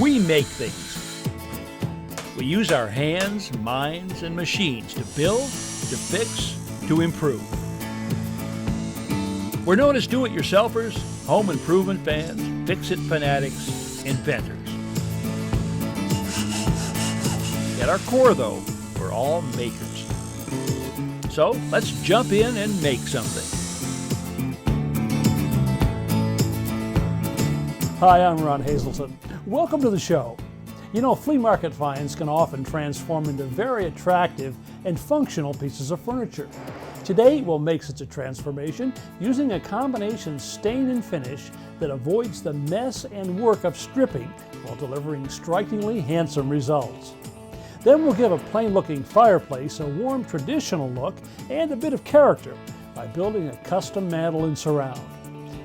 We make things. We use our hands, minds, and machines to build, to fix, to improve. We're known as do-it-yourselfers, home improvement fans, fix-it fanatics, inventors. At our core, though, we're all makers. So let's jump in and make something. Hi, I'm Ron Hazelton. Welcome to the show. You know, flea market finds can often transform into very attractive and functional pieces of furniture. Today, we'll make such a transformation using a combination stain and finish that avoids the mess and work of stripping while delivering strikingly handsome results. Then we'll give a plain-looking fireplace a warm traditional look and a bit of character by building a custom mantel and surround.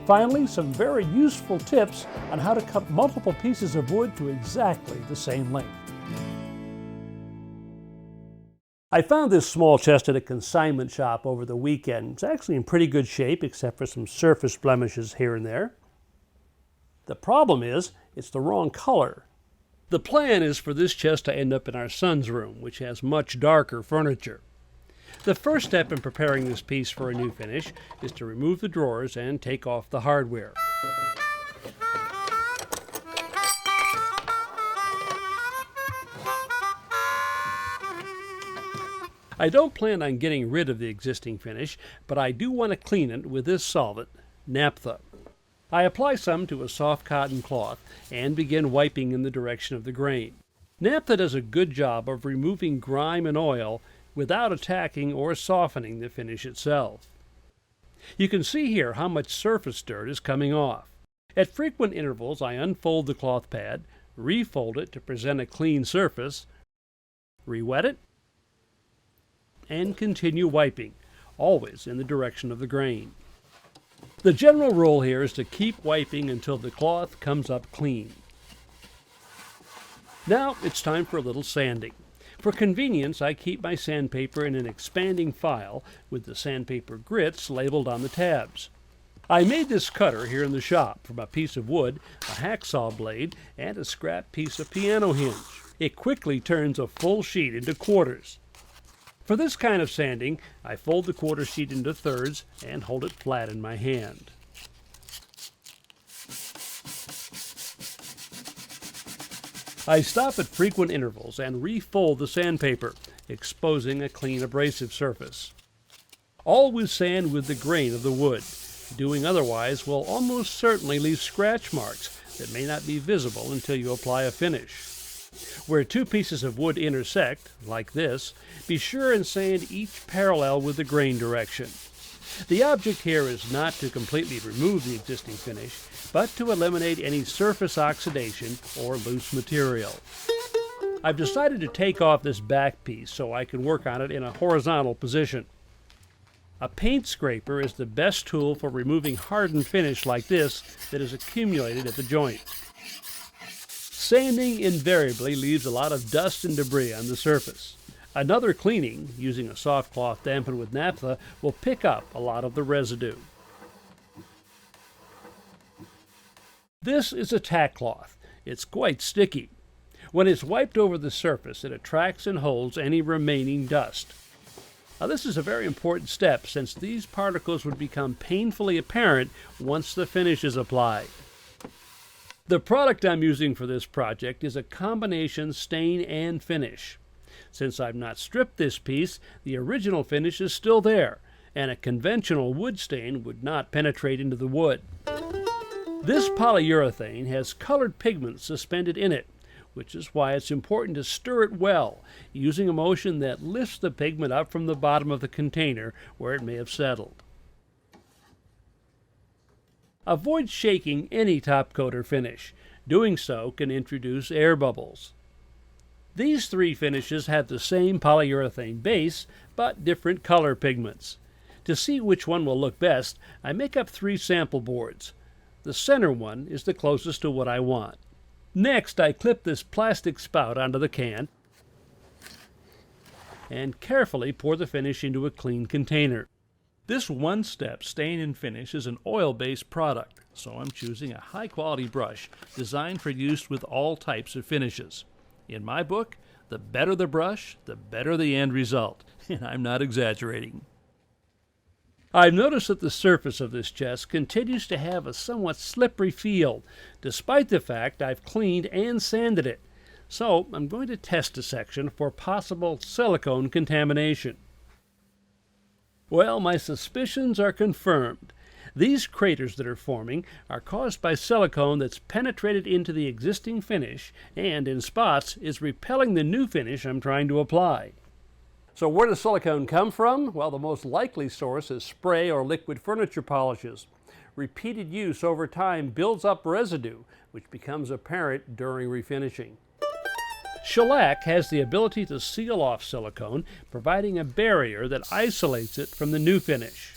Finally, some very useful tips on how to cut multiple pieces of wood to exactly the same length. I found this small chest at a consignment shop over the weekend. It's actually in pretty good shape, except for some surface blemishes here and there. The problem is, it's the wrong color. The plan is for this chest to end up in our son's room, which has much darker furniture. The first step in preparing this piece for a new finish is to remove the drawers and take off the hardware. I don't plan on getting rid of the existing finish, but I do want to clean it with this solvent, naphtha. I apply some to a soft cotton cloth and begin wiping in the direction of the grain. Naphtha does a good job of removing grime and oil without attacking or softening the finish itself. You can see here how much surface dirt is coming off. At frequent intervals, I unfold the cloth pad, refold it to present a clean surface, re-wet it, and continue wiping, always in the direction of the grain. The general rule here is to keep wiping until the cloth comes up clean. Now it's time for a little sanding. For convenience, I keep my sandpaper in an expanding file with the sandpaper grits labeled on the tabs. I made this cutter here in the shop from a piece of wood, a hacksaw blade, and a scrap piece of piano hinge. It quickly turns a full sheet into quarters. For this kind of sanding, I fold the quarter sheet into thirds and hold it flat in my hand. I stop at frequent intervals and refold the sandpaper, exposing a clean abrasive surface. Always sand with the grain of the wood. Doing otherwise will almost certainly leave scratch marks that may not be visible until you apply a finish. Where two pieces of wood intersect, like this, be sure and sand each parallel with the grain direction. The object here is not to completely remove the existing finish, but to eliminate any surface oxidation or loose material. I've decided to take off this back piece so I can work on it in a horizontal position. A paint scraper is the best tool for removing hardened finish like this that is accumulated at the joint. Sanding invariably leaves a lot of dust and debris on the surface. Another cleaning, using a soft cloth dampened with naphtha, will pick up a lot of the residue. This is a tack cloth. It's quite sticky. When it's wiped over the surface, it attracts and holds any remaining dust. Now, this is a very important step since these particles would become painfully apparent once the finish is applied. The product I'm using for this project is a combination stain and finish. Since I've not stripped this piece, the original finish is still there, and a conventional wood stain would not penetrate into the wood. This polyurethane has colored pigments suspended in it, which is why it's important to stir it well, using a motion that lifts the pigment up from the bottom of the container where it may have settled. Avoid shaking any top coat or finish. Doing so can introduce air bubbles. These three finishes have the same polyurethane base, but different color pigments. To see which one will look best, I make up 3 sample boards. The center one is the closest to what I want. Next, I clip this plastic spout onto the can and carefully pour the finish into a clean container. This one-step stain and finish is an oil-based product. So I'm choosing a high-quality brush designed for use with all types of finishes. In my book, the better the brush, the better the end result, and I'm not exaggerating. I've noticed that the surface of this chest continues to have a somewhat slippery feel, despite the fact I've cleaned and sanded it. So I'm going to test a section for possible silicone contamination. Well, my suspicions are confirmed. These craters that are forming are caused by silicone that's penetrated into the existing finish and, in spots, is repelling the new finish I'm trying to apply. So where does silicone come from? Well, the most likely source is spray or liquid furniture polishes. Repeated use over time builds up residue, which becomes apparent during refinishing. Shellac has the ability to seal off silicone, providing a barrier that isolates it from the new finish.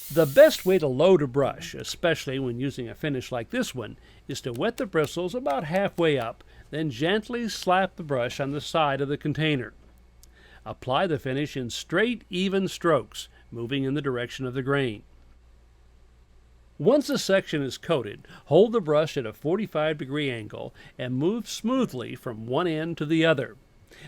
The best way to load a brush, especially when using a finish like this one, is to wet the bristles about halfway up, then gently slap the brush on the side of the container. Apply the finish in straight, even strokes, moving in the direction of the grain. Once a section is coated, hold the brush at a 45-degree angle and move smoothly from one end to the other.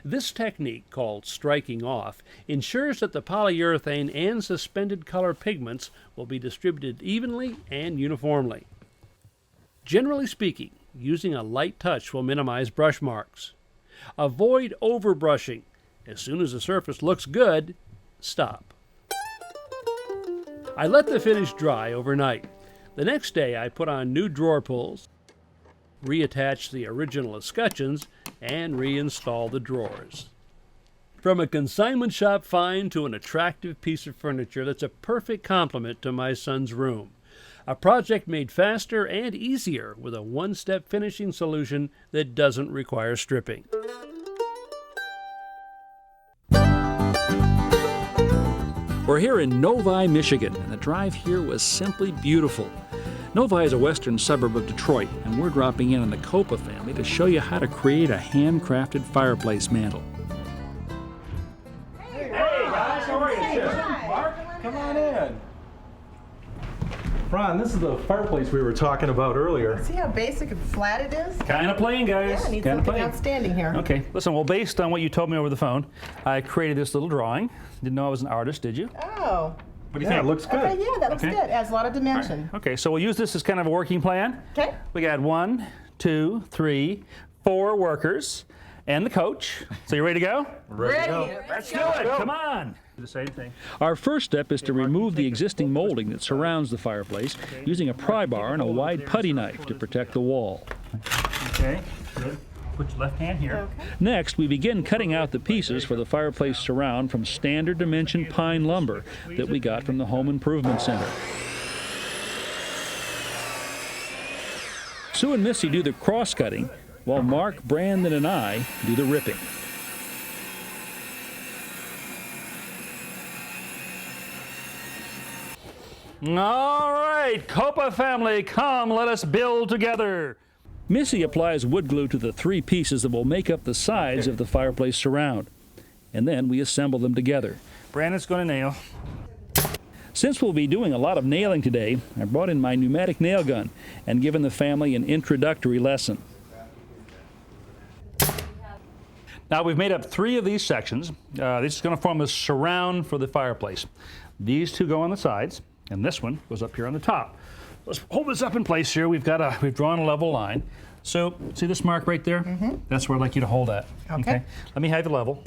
This technique, called striking off, ensures that the polyurethane and suspended color pigments will be distributed evenly and uniformly. Generally speaking, using a light touch will minimize brush marks. Avoid overbrushing. As soon as the surface looks good, stop. I let the finish dry overnight. The next day I put on new drawer pulls, reattach the original escutcheons, and reinstall the drawers. From a consignment shop find to an attractive piece of furniture that's a perfect complement to my son's room. A project made faster and easier with a one-step finishing solution that doesn't require stripping. We're here in Novi, Michigan, and the drive here was simply beautiful. Novi is a western suburb of Detroit, and we're dropping in on the Copa family to show you how to create a handcrafted fireplace mantle. Hey guys, how are you? Hi. Mark, come on in. Ron, this is the fireplace we were talking about earlier. See how basic and flat it is? Kind of plain, guys. Yeah, it needs Kinda something plain. outstanding here. Okay, listen, well, based on what you told me over the phone, I created this little drawing. Didn't know I was an artist, did you? Oh. What do you Yeah, think? it looks good. Okay, yeah, that looks Okay. good. It adds a lot of dimension. Okay, so we'll use this as kind of a working plan. Okay. We got 1, 2, 3, 4 workers and the coach. So you ready to go? Ready. Let's do it. Come on. Do the same thing. Our first step is to remove the existing molding that surrounds the fireplace using a pry bar and a wide putty knife to protect the wall. Okay, good. Put your left hand here. Okay. Next, we begin cutting out the pieces for the fireplace surround from standard dimension pine lumber that we got from the Home Improvement Center. Sue and Missy do the cross-cutting, while Mark, Brandon, and I do the ripping. All right, Copa family, come, let us build together. Missy applies wood glue to the 3 pieces that will make up the sides of the fireplace surround, and then we assemble them together. Brandon's going to nail. Since we'll be doing a lot of nailing today, I brought in my pneumatic nail gun and given the family an introductory lesson. Now we've made up 3 of these sections. This is going to form a surround for the fireplace. These 2 go on the sides, and this one goes up here on the top. Let's hold this up in place here. We've drawn a level line. So see this mark right there? Mm-hmm. That's where I'd like you to hold at. Okay. Let me have you level.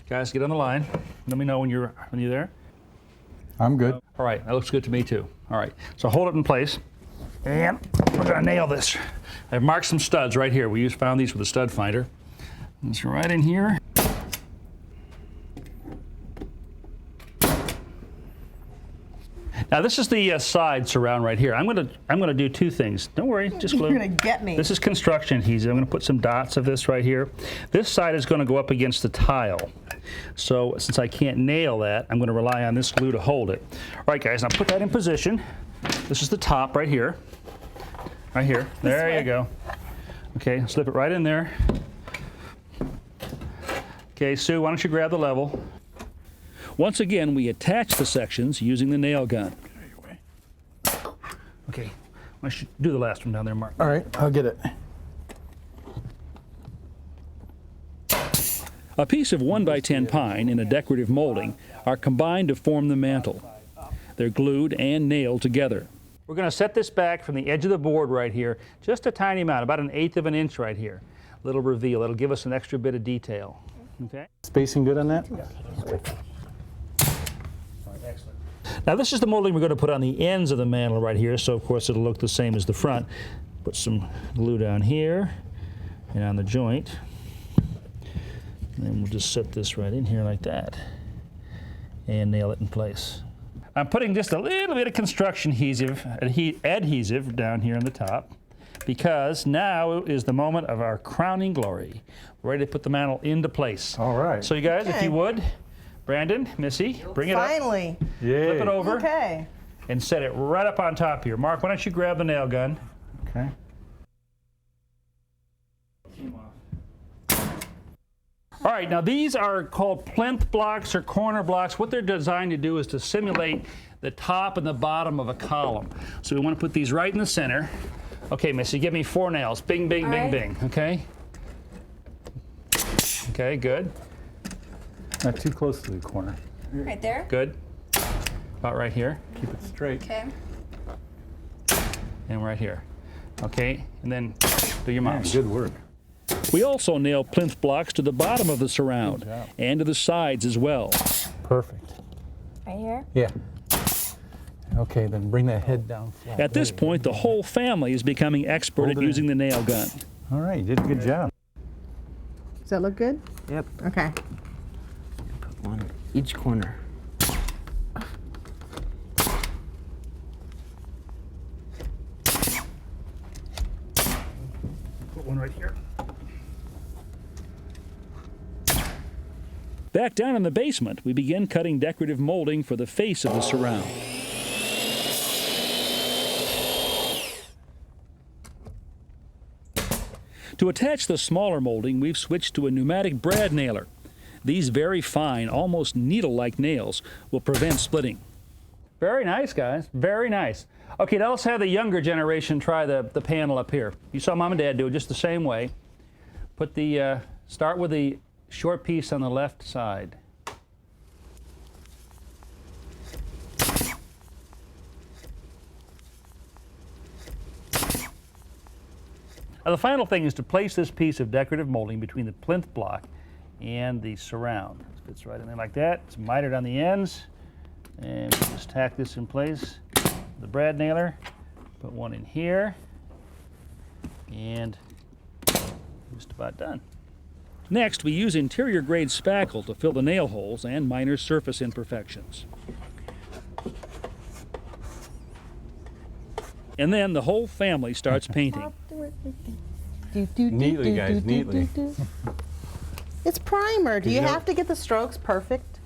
Guys, get on the line. Let me know when you're there. I'm good. All right, that looks good to me too. All right, so hold it in place, and we're gonna nail this. I've marked some studs right here. We found these with a stud finder. It's right in here. Now this is the side surround right here. I'm gonna do 2 things. Don't worry, just glue. You're going to get me. This is construction adhesive. I'm going to put some dots of this right here. This side is going to go up against the tile. So since I can't nail that, I'm going to rely on this glue to hold it. All right, guys, now put that in position. This is the top right here. Right here. There you go. Okay, slip it right in there. Okay, Sue, why don't you grab the level? Once again, we attach the sections using the nail gun. Okay, why don't you do the last one down there, Mark? All right, I'll get it. A piece of 1x10 pine in a decorative molding are combined to form the mantle. They're glued and nailed together. We're going to set this back from the edge of the board right here, just a tiny amount, about 1/8 of an inch right here. Little reveal, it'll give us an extra bit of detail. Okay? Spacing good on that? Excellent. Now this is the molding we're going to put on the ends of the mantle right here, so of course it'll look the same as the front. Put some glue down here and on the joint. And then we'll just set this right in here like that and nail it in place. I'm putting just a little bit of construction adhesive down here on the top because now is the moment of our crowning glory. We're ready to put the mantle into place. All right. So you guys, if Okay. you would, Brandon, Missy, bring it up, Finally. Yay. flip it over, Okay. and set it right up on top here. Mark, why don't you grab the nail gun? Okay. All right, now these are called plinth blocks or corner blocks. What they're designed to do is to simulate the top and the bottom of a column. So we want to put these right in the center. Okay, Missy, give me 4 nails. Bing, bing, All bing, right. bing. Okay? Okay, good, Not too close to the corner. Right there. good. About right here, Keep it straight. Okay. and right here. Okay, and then do your Man, mouse. good work. We also nail plinth blocks to the bottom of the surround Good job. and to the sides as well. Perfect. Right here. Yeah. Okay, then bring that head down flat. At this point, the whole family is becoming expert Hold at it in. using the nail gun. All right, you did a good job. Does that look good? Yep. Okay. Put one each corner. Put one right here. Back down in the basement, we begin cutting decorative molding for the face of the surround. To attach the smaller molding, we've switched to a pneumatic brad nailer. These very fine, almost needle-like nails will prevent splitting. Very nice, guys. Very nice. Okay, now let's have the younger generation try the panel up here. You saw Mom and Dad do it just the same way. Put the, start with the short piece on the left side. Now the final thing is to place this piece of decorative molding between the plinth block and the surround. It fits right in there like that. It's mitered on the ends. And we just tack this in place. The brad nailer. Put one in here. And just about done. Next, we use interior grade spackle to fill the nail holes and minor surface imperfections. And then the whole family starts painting. Neatly, guys, neatly. It's primer. Do you know- have to get the strokes perfect?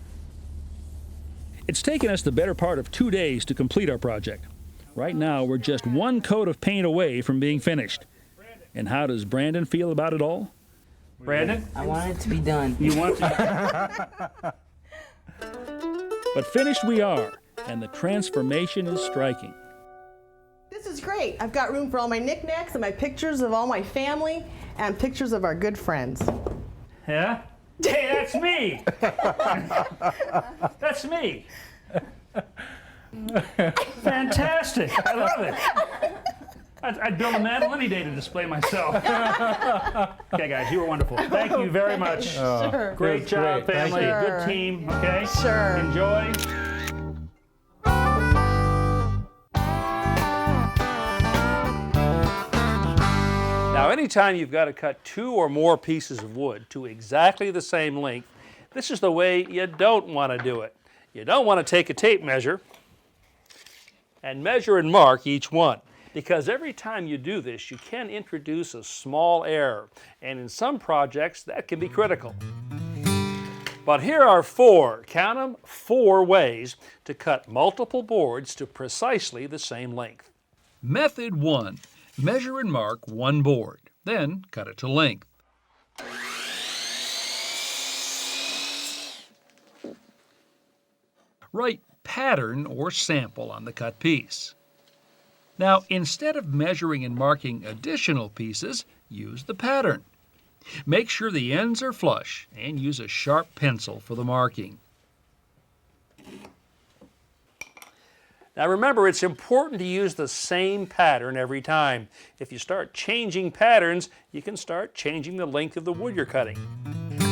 It's taken us the better part of 2 days to complete our project. Right now, we're just one coat of paint away from being finished. And how does Brandon feel about it all? Brandon? I want it to be done. You want to? But finished we are, and the transformation is striking. This is great. I've got room for all my knickknacks and my pictures of all my family and pictures of our good friends. Yeah? Hey, that's me! That's me! Fantastic! I love it! I'd build a mantle any day to display myself. Okay, guys, you were wonderful. Thank you very much. Sure. Great That's job, great. Thank family. you. Good team, okay? Sure. Enjoy. Now, anytime you've got to cut 2 or more pieces of wood to exactly the same length, this is the way you don't want to do it. You don't want to take a tape measure and measure and mark each one, because every time you do this, you can introduce a small error, and in some projects, that can be critical. But here are 4, count them, 4 ways to cut multiple boards to precisely the same length. Method 1. Measure and mark 1 board, then cut it to length. write pattern or sample on the cut piece. Now, instead of measuring and marking additional pieces, use the pattern. Make sure the ends are flush and use a sharp pencil for the marking. Now remember, it's important to use the same pattern every time. If you start changing patterns, you can start changing the length of the wood you're cutting.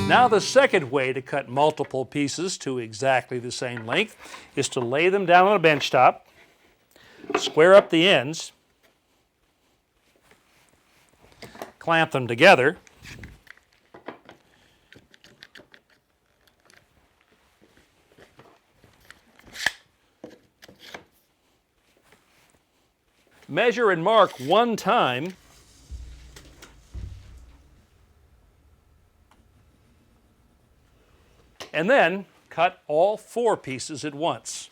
Now the second way to cut multiple pieces to exactly the same length is to lay them down on a bench top, square up the ends, clamp them together, measure and mark one time, and then cut all 4 pieces at once.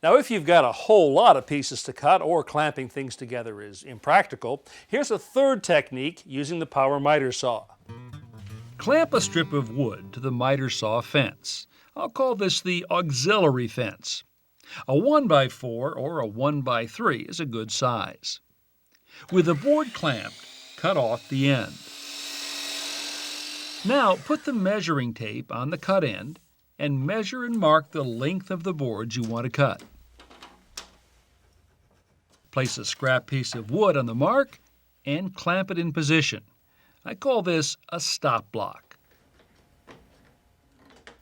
Now, if you've got a whole lot of pieces to cut or clamping things together is impractical, here's a third technique using the power miter saw. Clamp a strip of wood to the miter saw fence. I'll call this the auxiliary fence. A 1x4 or a 1x3 is a good size. With the board clamped, cut off the end. Now put the measuring tape on the cut end and measure and mark the length of the boards you want to cut. Place a scrap piece of wood on the mark and clamp it in position. I call this a stop block.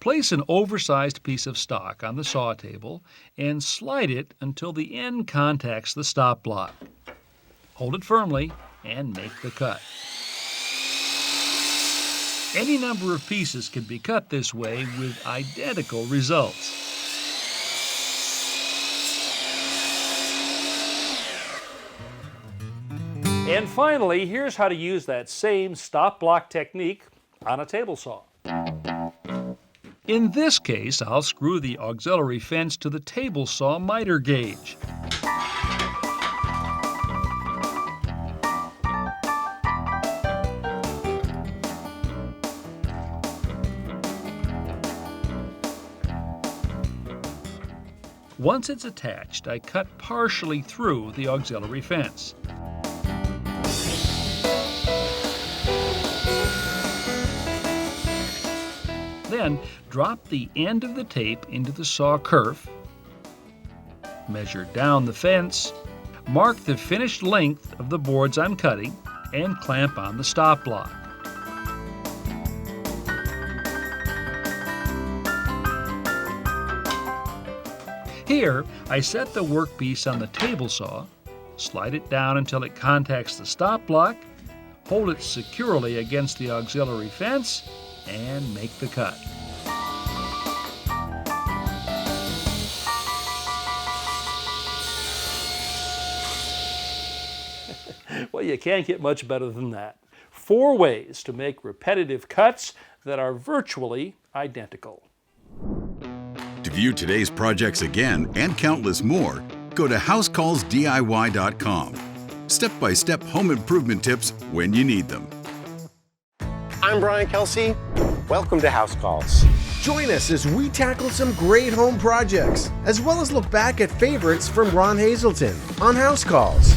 Place an oversized piece of stock on the saw table and slide it until the end contacts the stop block. Hold it firmly and make the cut. Any number of pieces can be cut this way with identical results. And finally, here's how to use that same stop block technique on a table saw. In this case, I'll screw the auxiliary fence to the table saw miter gauge. Once it's attached, I cut partially through the auxiliary fence. Then drop the end of the tape into the saw kerf, measure down the fence, mark the finished length of the boards I'm cutting, and clamp on the stop block. Here, I set the workpiece on the table saw, slide it down until it contacts the stop block, hold it securely against the auxiliary fence, and make the cut. Well, you can't get much better than that. 4 ways to make repetitive cuts that are virtually identical. To view today's projects again and countless more, go to HouseCallsDIY.com. Step-by-step home improvement tips when you need them. I'm Brian Kelsey. Welcome to House Calls. Join us as we tackle some great home projects, as well as look back at favorites from Ron Hazelton on House Calls.